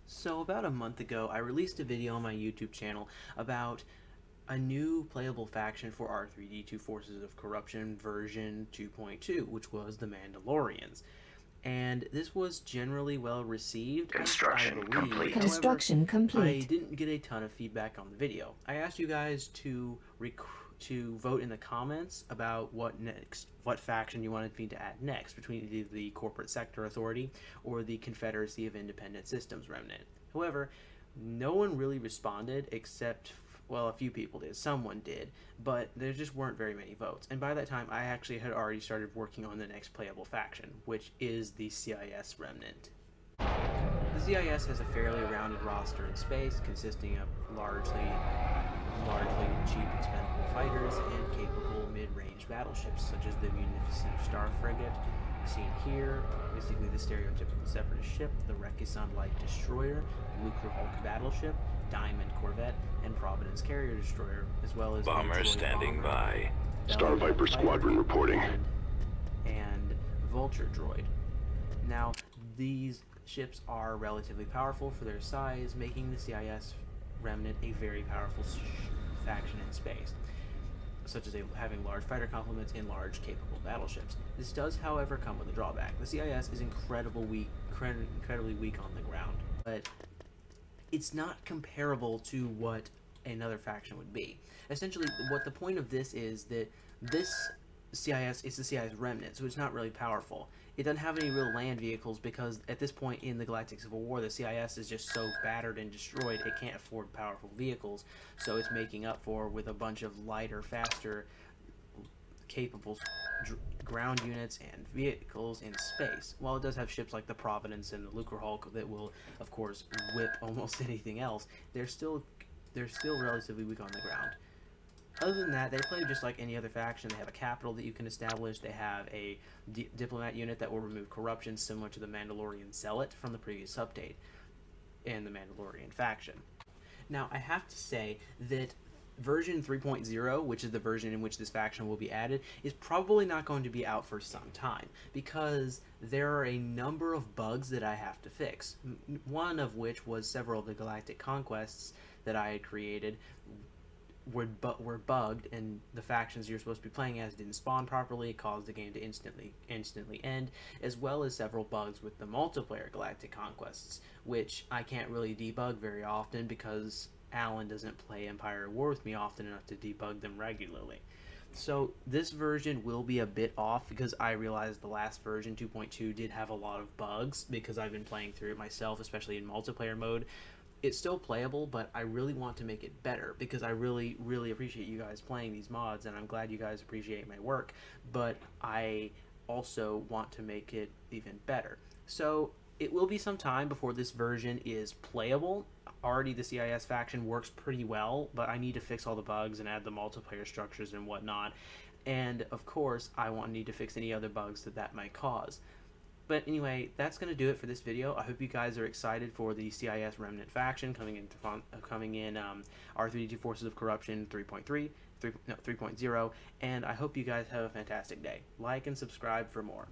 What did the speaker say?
So about a month ago, I released a video on my YouTube channel about a new playable faction for R3D2 Forces of Corruption version 2.2, which was the Mandalorians. And this was generally well received, Construction complete. Construction complete. I didn't get a ton of feedback on the video. I asked you guys to vote in the comments about what faction you wanted me to add next, between either the Corporate Sector Authority or the Confederacy of Independent Systems Remnant. However, no one really responded except, well, a few people did. Someone did, but there just weren't very many votes. And by that time, I actually had already started working on the next playable faction, which is the CIS Remnant. The CIS has a fairly rounded roster in space, consisting of largely cheap, expendable fighters and capable mid-range battleships, such as the Munificent Star Frigate, seen here, basically the stereotypical Separatist ship, the Recusant Light Destroyer, Lucre Hulk Battleship, Diamond Corvette, and Providence Carrier Destroyer, as well as Bomber standing by. Star Viper Squadron reporting. And Vulture Droid. Now, these ships are relatively powerful for their size, making the CIS Remnant a very powerful faction in space, such as having large fighter complements and large capable battleships. This does, however, come with a drawback. The CIS is incredibly weak on the ground, but it's not comparable to what another faction would be. Essentially, what the point of this is that this CIS is the CIS Remnant, so it's not really powerful. It doesn't have any real land vehicles because at this point in the Galactic Civil War, the CIS is just so battered and destroyed it can't afford powerful vehicles, so it's making up for with a bunch of lighter, faster, capable ground units and vehicles in space. While it does have ships like the Providence and the Lucre Hulk that will, of course, whip almost anything else, they're still relatively weak on the ground. Other than that, they play just like any other faction. They have a capital that you can establish. They have a diplomat unit that will remove corruption, similar to the Mandalorian Zealot from the previous update and the Mandalorian faction. Now, I have to say that version 3.0, which is the version in which this faction will be added, is probably not going to be out for some time, because there are a number of bugs that I have to fix. One of which was several of the galactic conquests that I had created were bugged, and the factions you're supposed to be playing as didn't spawn properly, caused the game to instantly end, as well as several bugs with the multiplayer galactic conquests, which I can't really debug very often because Alan doesn't play Empire at War with me often enough to debug them regularly. So this version will be a bit off because I realized the last version, 2.2, did have a lot of bugs because I've been playing through it myself, especially in multiplayer mode. It's still playable, but I really want to make it better because I really appreciate you guys playing these mods, and I'm glad you guys appreciate my work, but I also want to make it even better. So it will be some time before this version is playable. Already the CIS faction works pretty well, but I need to fix all the bugs and add the multiplayer structures and whatnot, and of course I need to fix any other bugs that might cause. But anyway, that's going to do it for this video. I hope you guys are excited for the CIS Remnant faction coming in R3D2 Forces of Corruption 3.0, and I hope you guys have a fantastic day. Like and subscribe for more.